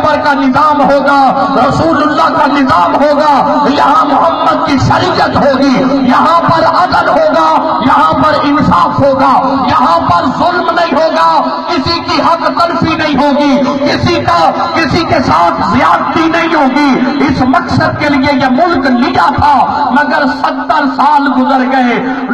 پیغمبر کا نظام ہوگا، رسول اللہ کا نظام ہوگا، یہاں محمد کی شریعت ہوگی، یہاں پر عدل ہوگا، یہاں پر انصاف ہوگا، یہاں پر ظلم نہیں ہوگا، کسی کی حق تلفی نہیں ہوگی، کسی کے ساتھ زیادتی نہیں ہوگی۔ اس مقصد کے لیے یہ ملک لیا تھا، مگر 70 سال گزر گئے،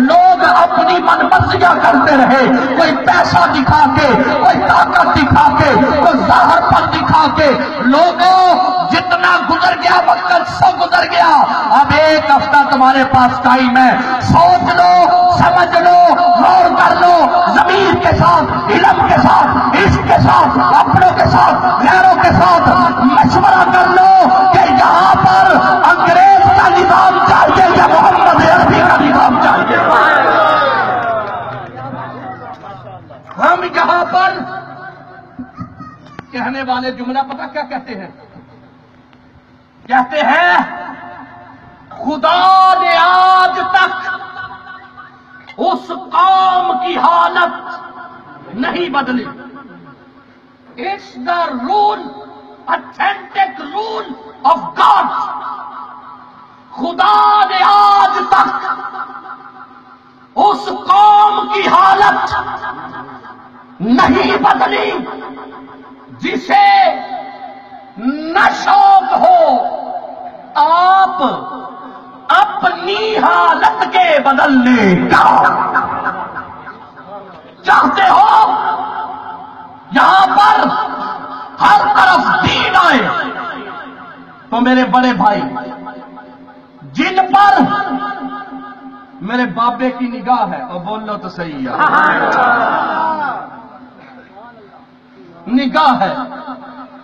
لوگ اپنی من مرضیاں کرتے رہے، کوئی پیسہ دکھا کے، کوئی طاقت دکھا کے، کوئی ظاہر پر دکھا کے۔ لوگوں جتنا گزر گیا وقت سو گزر گیا، اب ایک ہفتہ تمہارے پاس ٹائم ہے، سوچ لو، سمجھ لو، غور کر لو، ضمیر کے ساتھ، علم کے ساتھ، عشق کے ساتھ، اپنوں کے ساتھ، غیروں کے ساتھ مشورہ کر لو کہ یہاں پر انگریز کا نظام چاہیے یا محمد عربی کا نظام چاہیے۔ ہم یہاں پر کہنے والے جملہ پتہ کیا کہتے ہیں؟ کہتے ہیں خدا نے آج تک اس قوم کی حالت نہیں بدلی۔ It's the rule, authentic rule of God۔ خدا نے آج تک اس قوم کی حالت نہیں بدلی جسے نہ شوق ہو آپ اپنی حالت کے بدلنے کا۔ چاہتے ہو یہاں پر ہر طرف دین آئے تو میرے بڑے بھائی جن پر میرے بابے کی نگاہ ہے، اور بول لو تو صحیح ہے، نگاہ ہے۔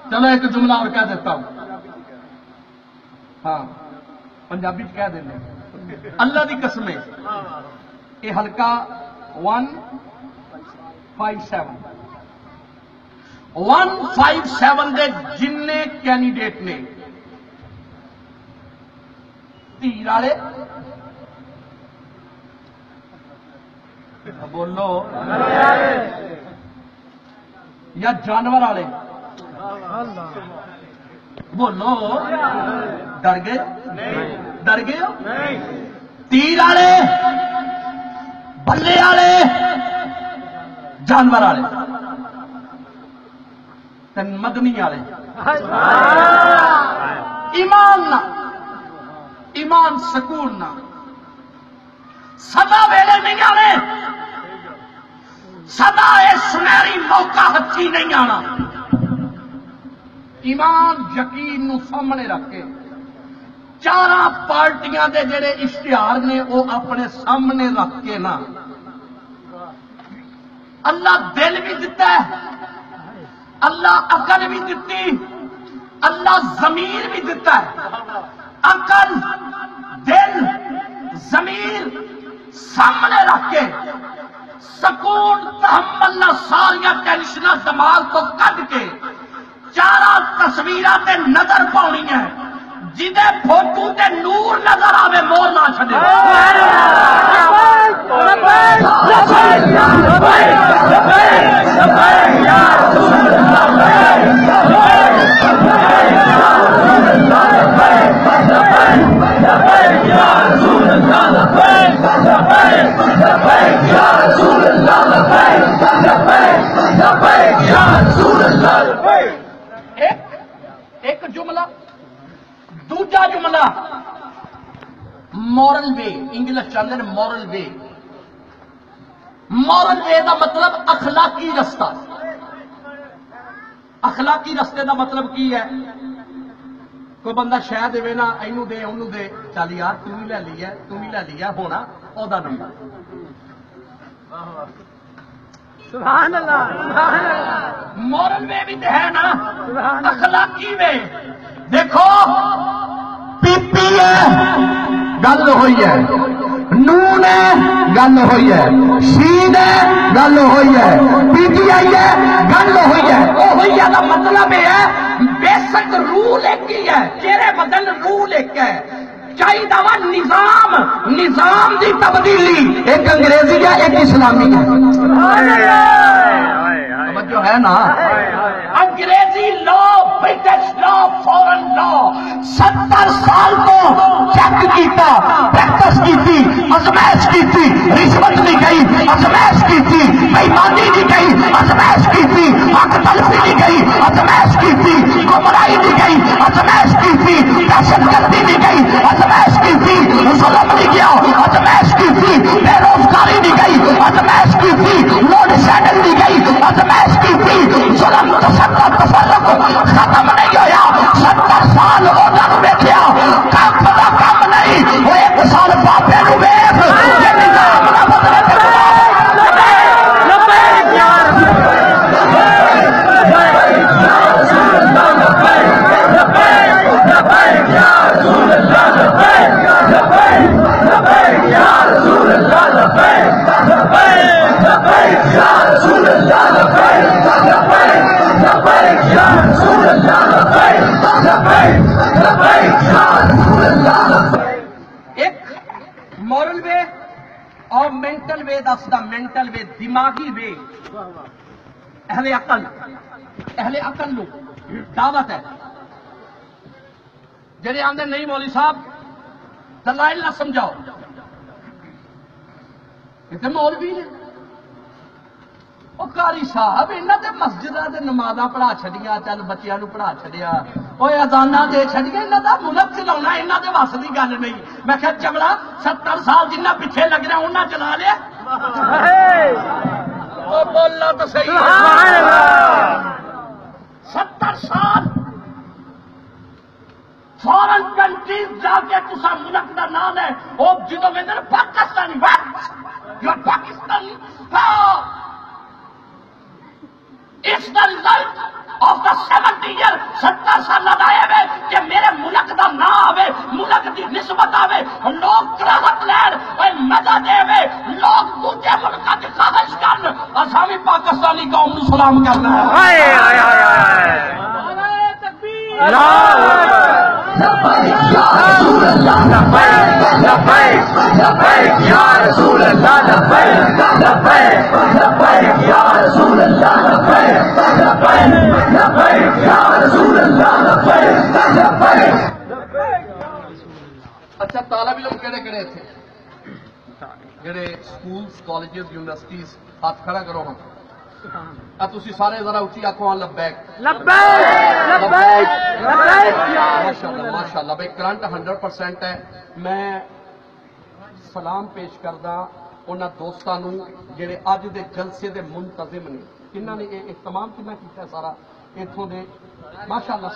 چلو ایک جملہ اور کہہ دیتا ہوں، ہاں پنجابی کہہ دینے، اللہ دی قسمیں یہ حلقہ 157 دے جننے کینڈیڈیٹ نے تیر والے، بولو، یا جانور والے، بولو، ڈر گئے؟ ڈر گئے ہو؟ تیر والے، بلے والے، جانور والے، مدنی والے، ایمان نہ، ایمان سکون نہ، سدا ویلے نہیں آنے، سدا سنہری موقع ہتھی نہیں آنا۔ ایمان یقین نو سامنے رکھ کے چاراں پارٹیاں دے جڑے اشتہار نے وہ اپنے سامنے رکھ کے نا، اللہ دل بھی دیتا ہے، اللہ عقل بھی دیتی، اللہ ضمیر بھی دیتا ہے۔ عقل، دل، ضمیر سامنے رکھ کے سکون تحمل نہ ساریاں ٹینشناں دماغ تو کڈ کے چاراں تصویراں تے نظر پاؤنی ہے، جدے فوٹو تے نور نظر آوے مور نہ چھڈے۔ ایک جملہ، دوجا جملہ مورل وے، انگلش چاہتے ہیں مورل وے۔ مورل وے دا مطلب اخلاقی رستہ۔ اخلاقی رستے دا مطلب کی ہے؟ کوئی بندہ شہ دے نا، اینو دے اونوں دے، چل یار تم ہی لے لیا، تم ہی لے لیا، ہونا او دا نمبر۔ سبحان اللہ، سبحان اللہ۔ مورل وے بھی ہے نا، اخلاقی وے۔ دیکھو پی پی ہے گل ہوئی ہے، نون ہے گل ہوئی ہے، شین ہے گل ہوئی ہے، پی ٹی آئی ہے گل ہوئی ہے۔ وہ ہوئی ہے کا مطلب یہ ہے بیسک رول ایک ہی ہے، چہرے بدل رول ایک ہے، چاہیے دوا نظام، نظام دی تبدیلی ایک انگریزی ہے ایک اسلامی ہے۔ جو ہے نا انگریزی لا، برٹش گیا، پریکٹس کی تھی، ازمائش کی تھی، رشوت نہیں گئی، ازمائش کی تھی، بےایمانی نہیں گئی، ازمائش کی تھی، حق تلفی نہیں گئی، ازمائش کی تھی، گمراہی نہیں گئی، ازمائش کی تھی، دہشت گردی نہیں گئی، ازمائش کی تھی، ظلم نہیں گیا، ازمائش کی تھی، بے روزگاری نہیں گئی، ازمائش کی تھی، لوڈ شیڈنگ نہیں گئی، ازمائش کی تھی، ظلم تشدد تفرق ختم نہیں ہویا، 70 سال انہوں نے کیا، کم پتا کم نہیں، وہ 1 سال بابے نو ویکھ، یہ نظام نہ بدلے تے ایک مورل وے اور مینٹل وے دستا، مینٹل وے دماغی وے، اہل عقل نو دعوت ہے جڑے آندے نہیں مولوی صاحب دلائل نہ سمجھاؤ، یہ تو مولوی نے وہ قاری صاحب انہاں تے مسجداں تے نمازاں پڑھا چھڑیاں، چل بچیاں نو پڑھا چھڑیا، وہ اذاناں دے چھڑیاں، انہاں دا ملک چلاونا انہاں دے وس دی گل نہیں۔ میں کہ چمڑا 70 سال جنہ پیچھے لگ رہا انہاں چلا لیا، وہ بولنا تو صحیح ہے، 70 سال فورن کنٹریز جا کے تسا ملک دا نام ہے وہ جدوں میں پاکستانی پاکستانی اس دا ریزلٹ آف دا 70 ایئر 70 سال لگائے ہوئے کہ میرے ملک دا نام آوے، ملک دی نسبت آوے، لوگ کراہت لین مزہ دے وے، لوگ دوجے ملکاں دی خواہش کرن، اساں وی پاکستانی قوم نو سلام کرنا ہے۔ اچھا طالب علم کہڑے کہڑے تھے جڑے سکولز کالجز یونیورسٹیز ہاتھ کھڑا کرو ہم تسی سارے ذرا اچھی آخو ہاں لبیک لبیک ماشاءاللہ ماشاءاللہ بھائی کرنٹ 100% ہے۔ میں سلام پیش کردہ انہاں دوستاں نو جڑے اج دے جلسے دے منتظم نے، انہاں نے اہتمام کنا کیتا ہے سارا اتوں دے ماشاءاللہ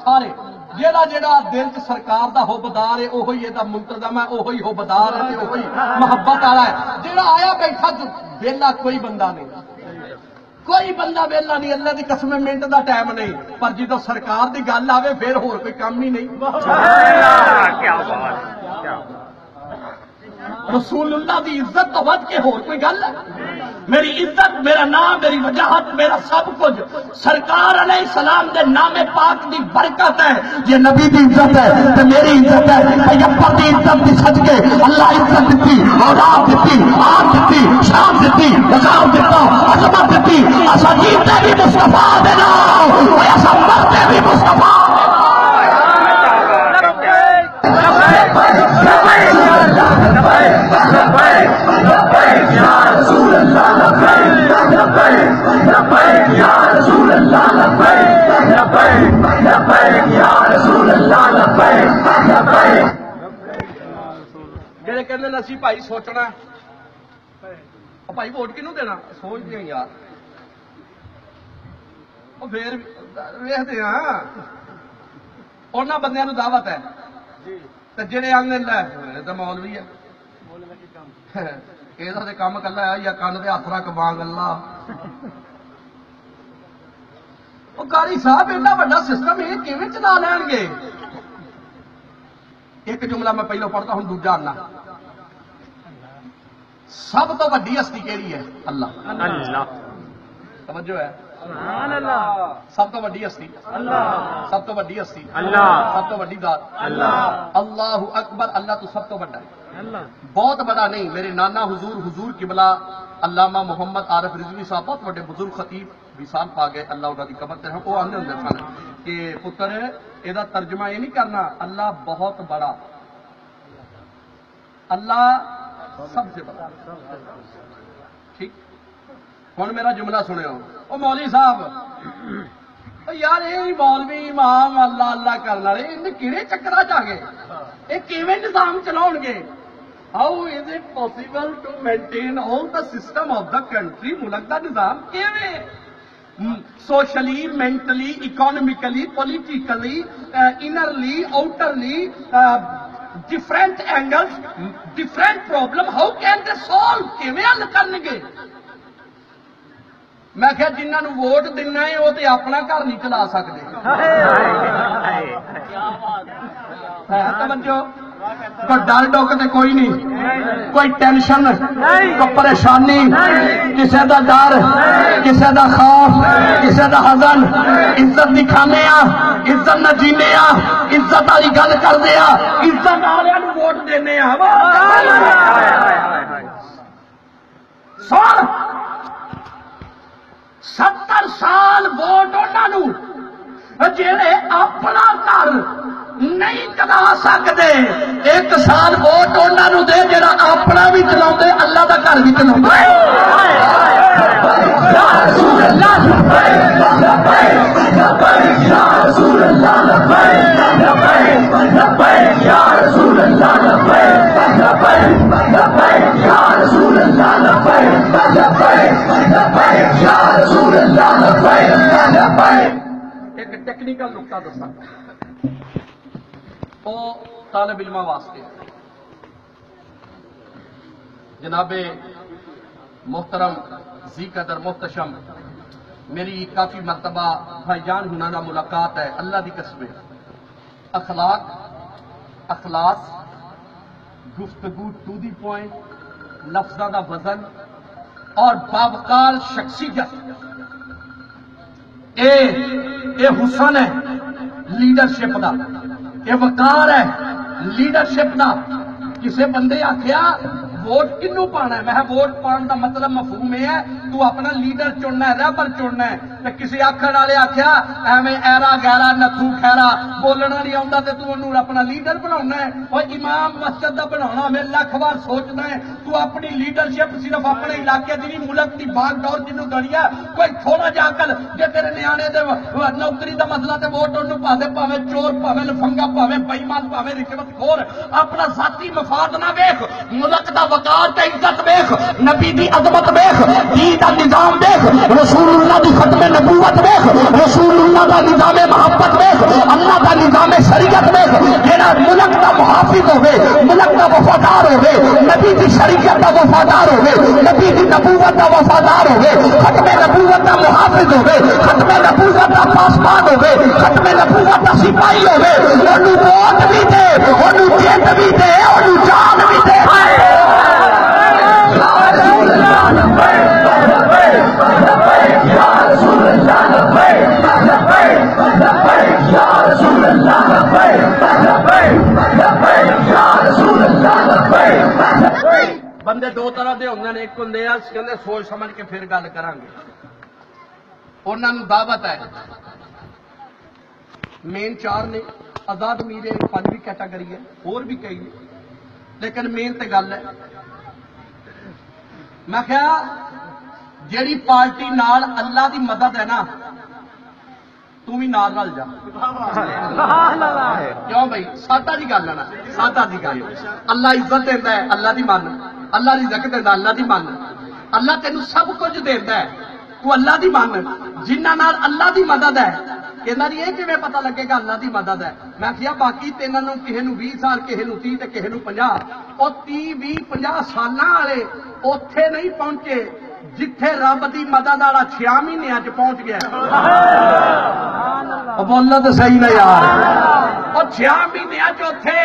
سارے جیڑا دل چ سرکار دا حبدار ہے اوہی یہ منتظم ہے، اوہی حبدار ہے، اوہی محبت والا ہے۔ جیڑا آیا بیٹھا ویلا کوئی بندہ نہیں، کوئی بندہ ویلا نہیں، اللہ دی قسم منٹ دا ٹائم نہیں، پر جدو سرکار دی گل آوے پھر ہور کوئی کام ہی نہیں۔ رسول اللہ دی عزت تو ود کے ہور کوئی گل ہے؟ میری عزت، میرا نام، میری وجاہت، میرا سب کچھ سرکار علیہ السلام دے نام پاک دی برکت ہے۔ یہ نبی دی عزت ہے تو میری عزت ہے، پیغمبر دی عزت دی سج کے اللہ عزت دیتی، اولاد دیتی، آب دیتی، شان دیتی، وقار دیتا، عظمت دیتی۔ اسا جیتے بھی مصطفیٰ دے نام، اسا مرتے بھی مصطفیٰ جڑے کہندے نے اسی بھائی سوچنا بھائی ووٹ کینوں دینا، سوچتے ہیں یار، وہ پھر ویکھدے ہاں انہاں بندیاں نو دعوت ہے تے جڑے آندے نے تے مولوی ہے یہ تے کام کلا ہے یا کن تے ہاتھ رکھ مانگ اللہ۔ وہ قاری صاحب ایڈا بڑا سسٹم یہ کیویں چلا لین گے؟ ایک جملہ میں پہلو پڑھتا ہوں دوجا آنا، سب تو وڈی ہستی کیڑی ہے؟ اللہ۔ توجہ ہے؟ سب تو وڈی ہستی اللہ، سب تو وڈی ہستی اللہ، سب تو وڈی ذات اللہ، اللہ اکبر، اللہ تو سب تو بڑا ہے، بہت بڑا نہیں۔ میرے نانا حضور قبلہ علامہ محمد عارف رضوی صاحب بہت بڑے بزرگ خطیب وصال پا گئے، اللہ انہاں دی قبر تے وہ آندے ہوندے سن کہ پتر یہ ترجمہ یہ نہیں کرنا اللہ بہت بڑا، اللہ سب سے بڑا. ٹھیک. ہوں میرا جملہ سنو. او مولوی صاحب یار یہ مولوی امام اللہ اللہ کرنے والے ان کہڑے چکر چ گئے؟ یہ کیویں نظام چلاؤ گے؟ How is it possible to maintain all the system of the country? ملک دا نظام کیویں socially mentally economically politically innerly outerly different angles different problem how can they solve? کیویں حل کرن گے؟ میں کہ جنہوں ووٹ دینا ہے وہ تو اپنا گھر نہیں چلا سکتے. کوئی ڈر ڈک تو کوئی نہیں، کوئی ٹینشن کوئی پریشانی، کسی کا ڈر کسی کا خوف کسی کا حزن. عزت دکھانے عزت نہ جینے عزت والی گل کرتے عزت والوں ووٹ دینے. سن 70 سال ووٹ انہوں جہے اپنا گھر نہیں چلا سکتے، 1 سال ووٹ انہوں دے جڑا اپنا بھی چلا اللہ کا گھر بھی چلا. ایک ٹیکنیکل نقطہ دسا وہ طالب علم واسطے. جناب محترم ذی قدر محتشم میری کافی مرتبہ بھائی جان ہنانا ملاقات ہے. اللہ دی قسم اخلاص گفتگو ٹو دی پوائنٹ لفظاں دا وزن اور باوقار شخصیت اے حسن ہے لیڈرشپ دا، اے وقار ہے لیڈرشپ دا. کسے بندے آخیا ووٹ کنوں پانا ہے؟ میں ووٹ پان دا مطلب مفہوم یہ ہے تو اپنا لیڈر چننا ہے رہبر چننا ہے. کسی آخر والے آخیا ایویں ایرا گہرا نتھو خیرا بولنا نہیں آتا تو انہوں اپنا لیڈر بنا ہے. اور امام مسجد کا بنا میں لکھ بار سوچنا ہے تو اپنی لیڈرشپ صرف اپنے علاقے کی ملک کی باغ دور جنوں گڑی ہے. کوئی تھوڑا جا کر جی تیرے نیانے دے نوکری کا مسئلہ تو ووٹ انہوں پا دے، پاوے چور پاوے لفنگا پاوے بےمان پاوے رشوت خور. اپنا ذاتی مفاد نہ ویخ، ملک کا وقار تے عزت ویخ، نبی دی عظمت ویخ، دین دا نظام ویخ، رسول اللہ دی ختم نبوت ویخ، رسول اللہ دا نظام محبت ویخ، اللہ دا نظام شریعت ویخ. جیڑا ملک دا محافظ ہوے، ملک دا وفادار ہوے، نبی دی شریعت دا وفادار ہوے، نبی دی نبوت دا وفادار ہوے، ختم نبوت دا محافظ ہوے، ختم نبوت دا پاسبان ہوے، ختم نبوت دا سپاہی ہوے، اونوں ووٹ بھی دے، اونوں جیت بھی دے، اونوں جان بھی دے. بندے دو طرح دے ہوندے نے، ایک ہوندے کہندے سوچ سمجھ کے پھر گل کران گے. انہاں نوں دعوت ہے. مین 4 نے، آزاد میرے 5ویں کیٹاگری ہے، اور بھی کئی نے، لیکن مین تے گل ہے. میں کہا جیڑی پارٹی نال اللہ دی مدد ہے نا تو بھی نال رل جا. کیوں بھائی؟ سادہ دی گل ہے نا، سادہ دی گل. اللہ عزت دیتا ہے اللہ دی من، اللہ رزق دیتا اللہ دی من، اللہ تینوں سب کچھ دیتا ہے تو اللہ دی من. جنہاں نال اللہ دی مدد ہے انہاں دی یہ کیویں پتہ لگے گا اللہ دی مدد ہے؟ میں کہیا باقی تیناں نوں کسے نوں 20 سال، کسے نوں 30 تے کسے نوں 50. او 30 20 50 سالاں والے اوتھے نہیں پہنچے جتھے رب دی مدد والا 6 مہینیاں چ پہنچ گیا. بولنا تو صحیح نہ یار. اور 6 مہینیاں چ اوتھے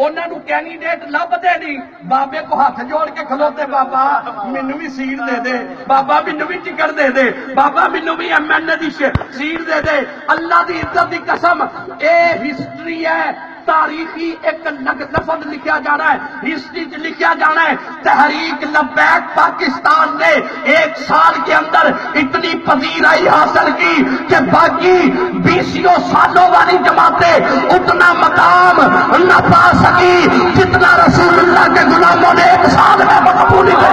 انہاں نوں کینڈیڈیٹ لبدے نہیں. بابے کو ہاتھ جوڑ کے کھلوتے، بابا مینوں بھی سیٹ دے دے، بابا مینوں بھی ٹکٹ دے دے، بابا مینوں بھی MLA دی سیٹ دے دے. اللہ دی عزت دی قسم اے ہسٹری ہے تاریخی ایک لفظ لکھا جانا ہے، ہسٹری لکھا جانا ہے۔ تحریک لبیک پاکستان نے 1 سال کے اندر اتنی پذیرائی حاصل کی کہ باقی 20 سالوں والی جماعتیں اتنا مقام نہ پا سکی جتنا رسول اللہ کے غلاموں نے 1 سال میں مقبولی کی۔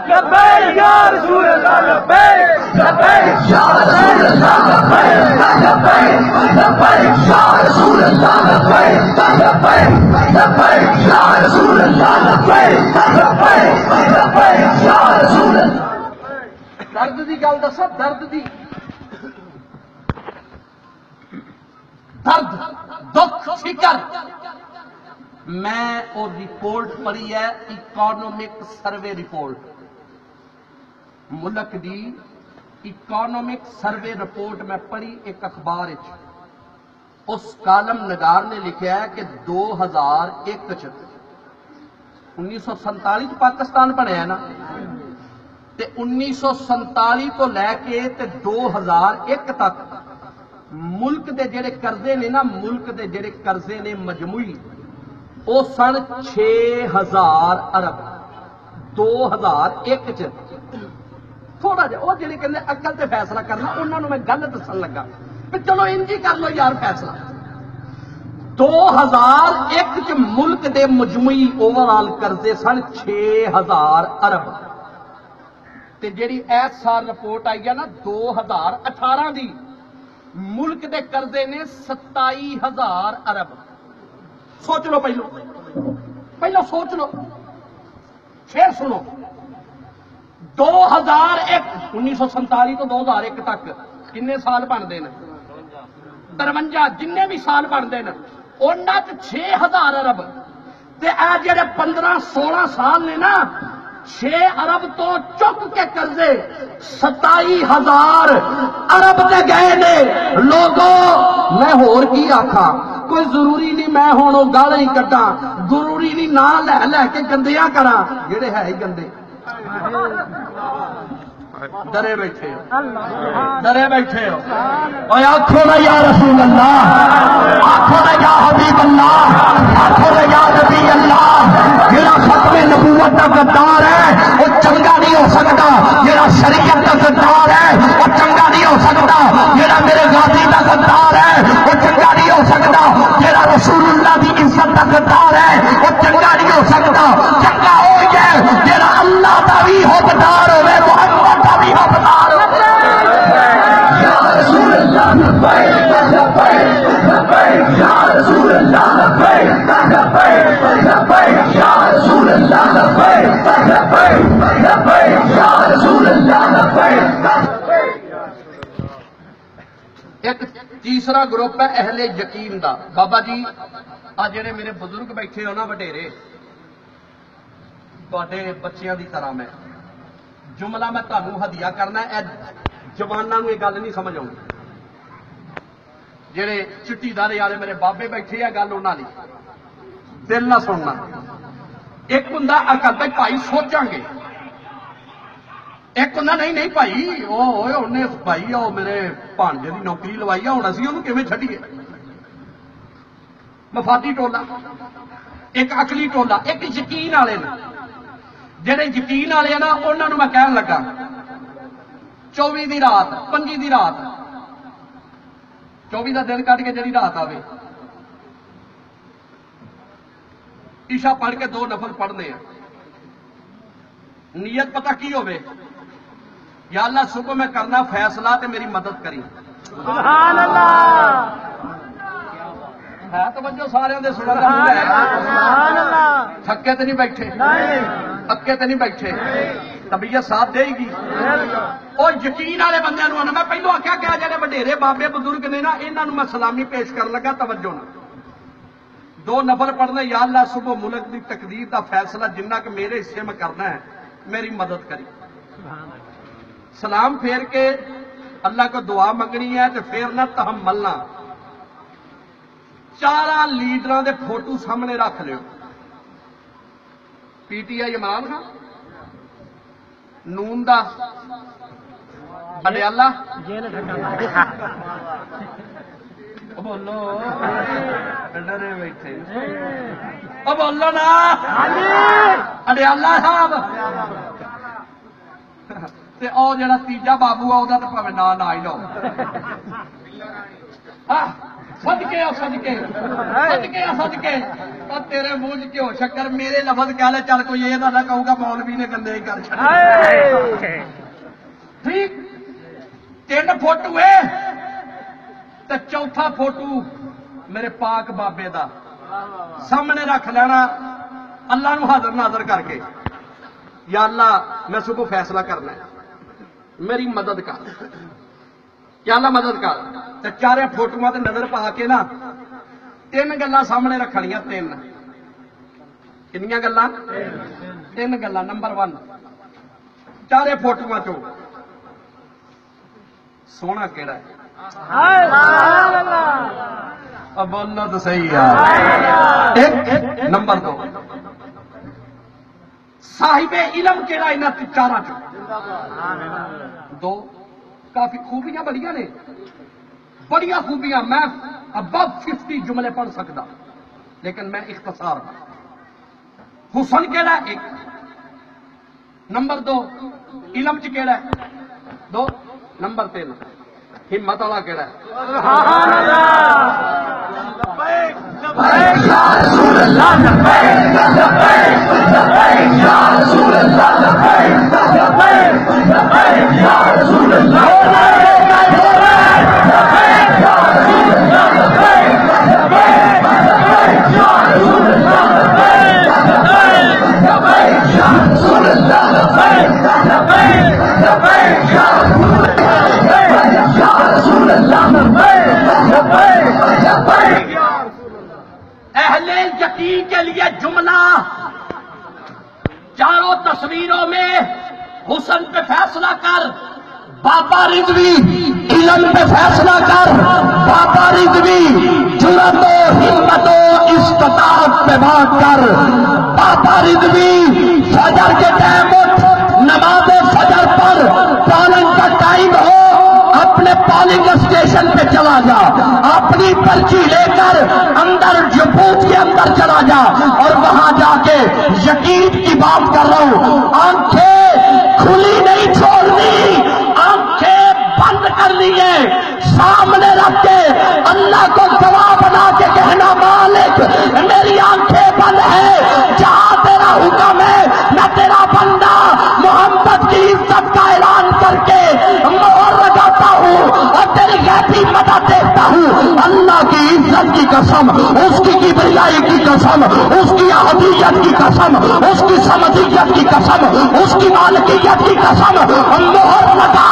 لبیک یا رسول اللہ، لبیک لبیک یا رسول اللہ، لبیک لبیک لبیک یا رسول اللہ، لبیک لبیک لبیک یا رسول اللہ، لبیک لبیک لبیک یا رسول اللہ۔ درد دی گل دسا، درد دی، درد دکھ فکر۔ میں وہ رپورٹ پڑھی ہے، اکانومک سروے رپورٹ، ملک دی اکانومک سروے رپورٹ میں پڑھی ایک اخبار۔ اس کالم نگار نے لکھا ہے کہ 2001 1947 پاکستان بنیا ہے نا، تے 1947 تو لے کے تے 2001 تک ملک دے جڑے قرضے نے نا، ملک دے جڑے قرضے نے مجموعی وہ سن 6000 ارب 2001 تھوڑا جا وہ جڑے کہندے عقل تے فیصلہ کرنا، انہوں نے میں گل دسن لگا کہ چلو انج ہی کر لو یار فیصلہ۔ 2001 ملک دے مجموعی اوور آل قرضے سن 6000 ارب، تے جیڑی اس سال رپورٹ آئی ہے نا 2018 دی، ملک دے قرضے نے 27000 ارب۔ سوچ لو، پہلو سوچ لو، پھر سنو۔ 2001 1947 تو 2001 تک کنے سال بنتے ہیں؟ 53 جن بھی سال بنتے ہیں انہاں 6000 ارب، تے اے جڑے 15-16 سال نے نا 6 ارب تو چک کے قرضے 27000 ارب تے گئے نے۔ لوگوں میں ہور کی آکھا، کوئی ضروری نہیں میں ہوں وہ گال ہی کٹا، ضروری نہیں نہ لے لے کے گندیاں کرا، جڑے ہے ہی گندے ڈرے بیٹھے ہو، ڈرے بیٹھے ہو۔ اور آنکھوں میں یا رسول اللہ، آنکھوں میں یا حبیب اللہ، آنکھوں میں یا نبی اللہ۔ میرا ختم نبوت کا غدار ہے وہ چنگا نہیں ہو سکتا، میرا شریعت کا غدار ہے وہ چنگا نہیں ہو سکتا، میرا میرے غازی کا غدار ہے وہ چنگا نہیں ہو سکتا، میرا رسول اللہ کی عزت کا غدار ہے وہ چنگا نہیں ہو سکتا۔ چنگا ہو گیا میرا اللہ کا بھی حقدار ہوئے، محمد کا بھی حقدار ہوئے۔ یا رسول اللہ، لبیک لبیک لبیک یا رسول اللہ، لبیک لبیک لبیک یا رسول اللہ، لبیک لبیک لبیک یا رسول اللہ، لبیک۔ ایک تیسرا گروپ ہے اہل یقین دا۔ بابا جی آ جڑے میرے بزرگ بیٹھے ہو نا وڈیرے، تواڈے بچیاں دی طرح میں جملہ میں تانوں ہدیہ کرنا ہے، جواناں نوں یہ گل نہیں سمجھ آؤں، جڑے چٹی دارے والے میرے بابے بیٹھے ہیں گل انہاں دی دل نہ سننا۔ ایک ہوندا عقل بھائی بھائی سوچاں گے، ایک ہوندا نہیں نہیں بھائی انہیں بھائی وہ میرے بھانجے دی نوکری لوائی ہے، ہن اسی اونوں کیویں چھڈیے؟ مفادی ٹولا، ایک عقلی ٹولا، ایک یقین والے نے۔ جڑے یقین والے ہیں نا انہوں نے میں کہن لگا 24 دی رات 25 دی رات 24 دا دن کٹ کے جڑی رات آوے عشاء پڑھ کے 2 نفل پڑھنے ہیں، نیت پتہ کی ہوے، یا اللہ صبح میں کرنا فیصلہ تے میری مدد کری۔ سبحان اللہ، ہے توجہ سارے دے سنن سبحان اللہ۔ تھکے تے نہیں بیٹھے، اکے تے نہیں بیٹھے، طبیعت ساتھ دے گی۔ اور یقین والے بندے نوں میں پہلو آخیا کہ جڑے وڈیرے بابے بزرگ نے نا انہاں نوں میں سلامی پیش کر لگا، توجہ نہ 2 نفل پڑھنے، یا اللہ صبح ملک دی تقدیر دا فیصلہ جنہ کہ میرے حصے میں کرنا ہے میری مدد کری۔ سلام پھیر کے اللہ کو دعا منگنی ہے تو پھر نہ تحملنا۔ 4 لیڈراں دے فوٹو سامنے رکھ لیو، P T I Imran Khan, Noon دا اڈیالہ، بولو ڈرے بیٹھے بولو نا اڈیالہ صاحب او جڑا تیجا بابو آ تو پاوے نہ ہی لو صدقے صدقے صدقے صدقے اور تیرے منہ کیوں شکر میرے لفظ کہہ لے چل کوئی یہ نہ کہوں گا مولوی نے گندے ہی کر چھڑے ٹھیک 3 فٹ ہوئے تو چوتھا فوٹو میرے پاک بابے دا سامنے رکھ لینا اللہ نو حاضر ناظر کر کے یا اللہ میں صبح فیصلہ کرنا ہے میری مدد کر یا اللہ مدد کر تو 4 فوٹواں تے نظر پا کے نا 3 گلاں سامنے رکھنیاں 3 کنیاں گلاں 3 گلاں نمبر 1 4 فوٹواں چوں سونا کیڑا ہے اب بولنا تو صحیح ہے 1 نمبر 2 صاحب علم کیڑا انہاں 4 چوں 2 کافی خوبیاں بڑیاں نے بڑیاں خوبیاں میں ابو 50 جملے پڑھ سکتا لیکن میں اختصار حسن کیڑا 1 نمبر 2 علم چ کیڑا 2 نمبر 3 ہمت والا کیڑا سبحان اللہ یا رسول اللہ لبیک لبیک لبیک یا رسول اللہ لبیک لبیک لبیک یا رسول اللہ اہل یقین کے لیے جملہ 4 تصویروں میں حسن پہ فیصلہ کر بابا رضوی علم پہ فیصلہ کر بابا رضوی جرأت و ہمت و استطاعت پہ بات کر بابا رضوی فجر کے ٹائم اٹھ نماز فجر پر پالنگ کا ٹائم ہو اپنے پالنگ اسٹیشن پہ چلا جا اپنی پرچی لے کر اندر بوتھ کے اندر چلا جا اور وہاں جا کے یقین کی بات کر رہا ہوں آنکھیں کھلی نہیں چھوڑنی آنکھیں بند کر لیے سامنے رکھ کے اللہ کو گواہ بنا کے کہنا مالک میری آنکھیں بند ہے جہاں تیرا حکم ہے میں تیرا بندہ محمد کی عزت کا اعلان کر کے مہر لگاتا ہوں اور تیری غیبی مدد دیکھتا ہوں اللہ کی عزت کی قسم اس کی کبریائی کی قسم اس کی احدیت کی قسم اس کی سمجھیت کی قسم اس کی مالکیت کی قسم مہر لگا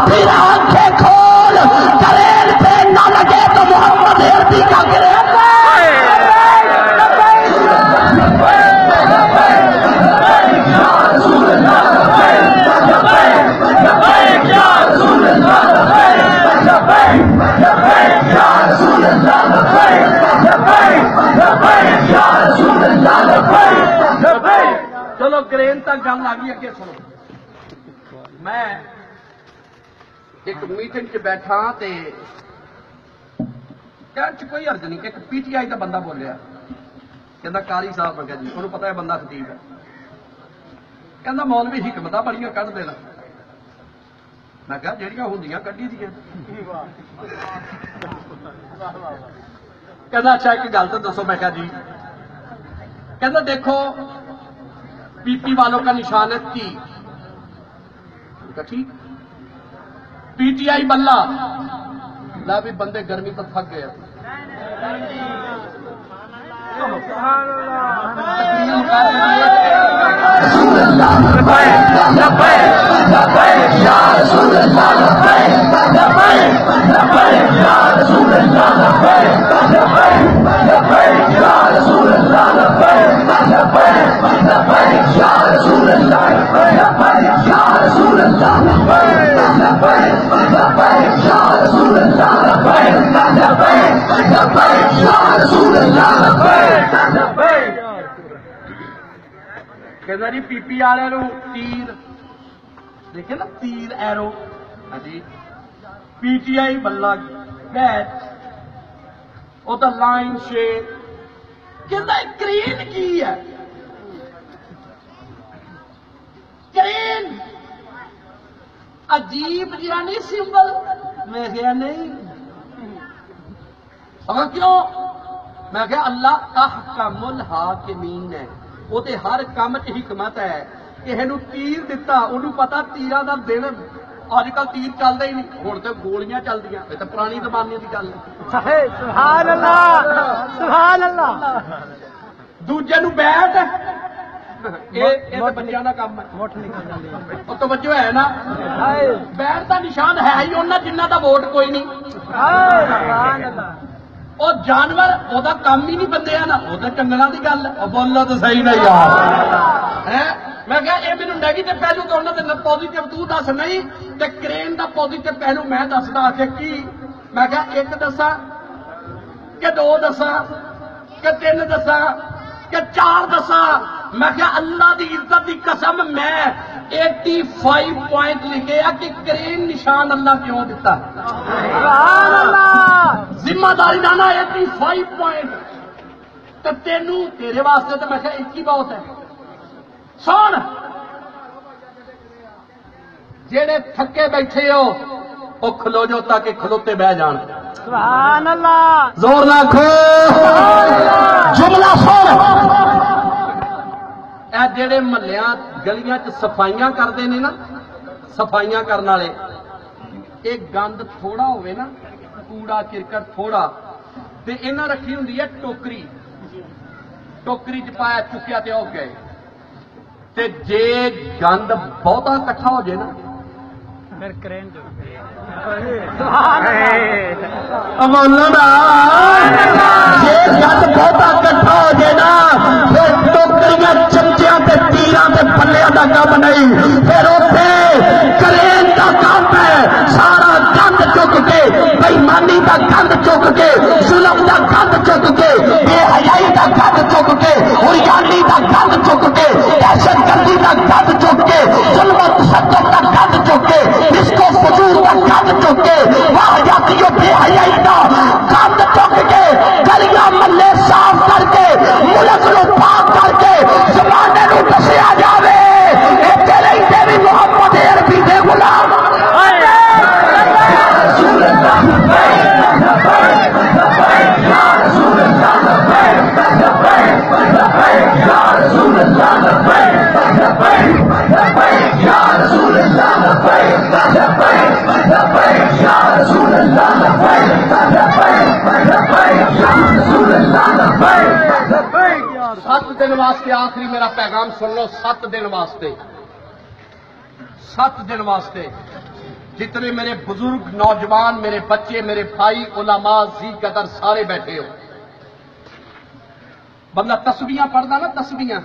پھر آنکھیں کھول کریل پہ نہ لگے تو محمد ہردی کا گریل چلو کرین تک گل آ گئی اگے سنو میں ایک میٹنگ چ بیٹھا تے کوئی حرج نہیں ایک پی ٹی آئی کا بندہ بولیا کہندا قاری صاحب میں کہا جی انہوں پتا ہے بندہ خطیب ہے کہندا مولوی حکمت بڑیاں کڈ دینا میں کہا جہاں ہوں کڈی دیا کہندا اچھا ایک گل تو دسو میں کہا جی کہندا دیکھو پی پی والوں کا نشان ہے تیر ٹھیک پی ٹی آئی بلہ لا بھی بندے گرمی تو تھک گئے جی پی پی والے تیر دیکھے نا تیر ایرو ہاں جی پی ٹی آئی بلہ بیٹ وہ تو لائن شیر کہ کرین کی ہے کرین عجیب جہاں نہیں سمبل میں کہا نہیں اور کیوں میں کہا اللہ احکم الحاکمین ہے وہ تے ہر کام چ حکمت ہے کسی نو تیر دتا انہوں پتا تیرا دا دن اج کل تیر چلتا ہی نہیں ہوں تو گولیاں چلدی یہ تو پرانی زمانے کی گل ہے سبحان اللہ سبحان اللہ دوجے نو بیٹھ بچوں کا کام ہے توجہ ہے نا بیٹھ کا نشان ہے ہی انہیں جنہ کا ووٹ کوئی نہیں وہ جانور وہ کام ہی نہیں بندے نا وہ تو جنگلوں کی گل ہے بولو تو صحیح نہیں یار میں کہا یہ میرے نیگیٹو پہلو تو انہوں نے پازیٹو تو دس نہیں تو کرین کا پازیٹو پہلو میں دستا کہ کی میں کہا ایک دسا کہ دو دسا کہ تین دسا کہ چار دسا میں کہا اللہ دی عزت دی قسم میں 85 پوائنٹ لکھے کہ کرین نشان اللہ کیوں دیتا ہے سبحان اللہ ذمہ داری نانا 85 پوائنٹ تو تینوں تیرے واسطے تو میں کہا ایک ہی بہت ہے سن جڑے تھکے بیٹھے ہو وہ کھلو جو تاکہ کھلوتے بہ جان سبحان اللہ زور نہ کھو جملہ سن اے جڑے محلیاں گلیاں چ صفائیاں کرتے ہیں نا صفائیاں کرنے والے ایک گند تھوڑا ہوئے نا کوڑا کرکٹ تھوڑا تے انہاں رکھی ہوندی ہے ٹوکری ٹوکری چ پایا چکیا تے ہو گئے تے جے گند بہتا کٹھا ہو جائے نا پھر کرین جو جی گند بہتا کٹھا ہو جائے نا پھر ٹوکریاں چمچیاں تے تیراں تے پلیاں دا کام نہیں پھر اتنے کرین دا کام ہے سارا گند چک کے بےمانی دا گند چک کے ظلم دا گند چک کے بے حیائی دا گند چک کے عریانی دا گند چک کے دہشت گردی دا گند چک کے ظلم و تشدد دا گند چک کے ڈسکو فجور دا گند چک کے واحدیاتی و بے حیائی دا گند چک کے گلیاں محلے صاف کر کے ملک نو پاک کر کے زمانے نو دسیا جاوے اے تیرے ہی تیری محمد عربی دے غلام رسول اللہ سات دن واسطے آخری میرا پیغام سن لو 7 دن واسطے 7 دن واسطے جتنے میرے بزرگ نوجوان میرے بچے میرے بھائی علماء ذی قدر سارے بیٹھے ہو بندہ تسبیحاں پڑھتا نا تسبیحاں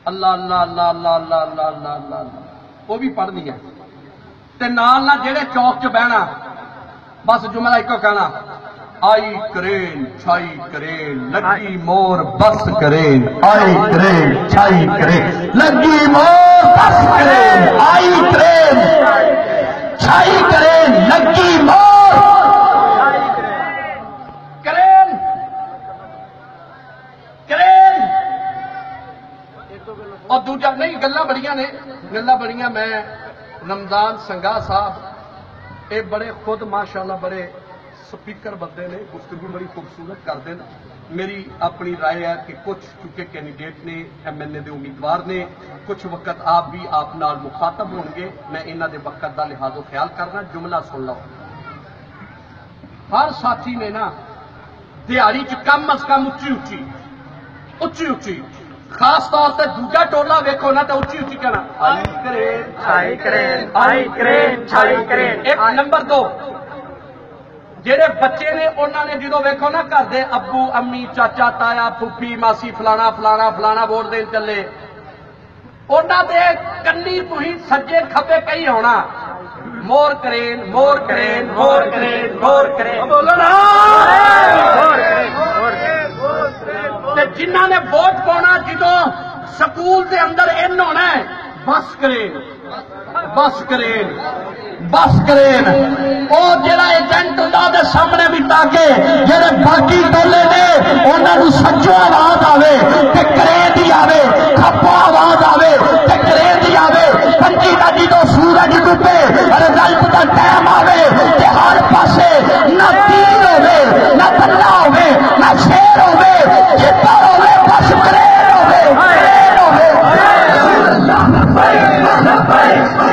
اللہ اللہ اللہ اللہ اللہ اللہ اللہ اللہ اللہ وہ بھی پڑھنی ہے تے نال نہ جڑے چوک چ بہنا بس جملہ ایک کہنا آئی کرین چھائی کرین لگی مور بس کرین آئی کرین چھائی کرین لگی مور بس کرین آئی کرین چھائی کرین لگی مور کرین کرین اور دوجا نہیں گلاں بڑیاں نے گلاں بڑیاں میں رمضان سنگا صاحب یہ بڑے خود ماشاءاللہ بڑے سپیکر بندے نے گفتگو بڑی خوبصورت کرتے ہیں میری اپنی رائے ہے کہ کچھ چونکہ کینڈیڈیٹ نے ایم این اے دے امیدوار نے کچھ وقت آپ بھی آپ نال مخاطب ہون گے میں انہاں دے وقت دا لحاظ و خیال کرنا جملہ سن لو ہر ساتھی نے نا دیہڑی چ کم از کم اچھی اچھی اچھی اچھی خاص طور سے دوجا ٹولا ویکھو نا تو اچھی اچھی کہنا آئی کرین چھائی کرین آئی کرین چھائی کرین ایک نمبر 2 جہے بچے نے انہوں نے جدو ویکو نا گھر دے ابو امی چاچا تایا پھوپھی ماسی فلانا فلانا فلانا ووٹ دین چلے انہوں دے کنی تو ہی سجے کھبے کئی ہونا مور کرین مور کرین مور کرین مور کرین بولو نا جنہ نے ووٹ پانا جدو سکول دے اندر ان ہونا ہے بس کرین بس کرین او جڑا ایجنٹ اللہ دے سامنے بھی تاکہ جڑے باقی ٹولے نے انہاں نوں سجو آواز آوے تے کرین دی آوے کھپو آواز آوے تے کرین دی آوے پنجی دا جدوں سورج ڈوبے رزلٹ دا ٹائم آوے تے ہر پاسے نہ تیر ہوے نہ بلا ہوے نہ شیر ہوے جتا ہوے بس کرین ہوے کرین ہوے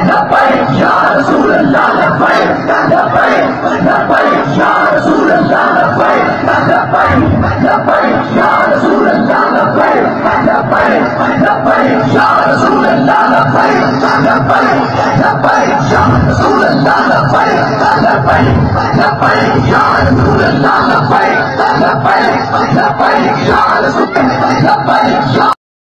لبیک یا رسول اللہ لبیک لبیک یا رسول اللہ لبیک لبیک یا رسول اللہ لبیک لبیک یا رسول اللہ لبیک لبیک یا رسول اللہ لبیک لبیک یا رسول اللہ لبیک لبیک یا رسول اللہ لبیک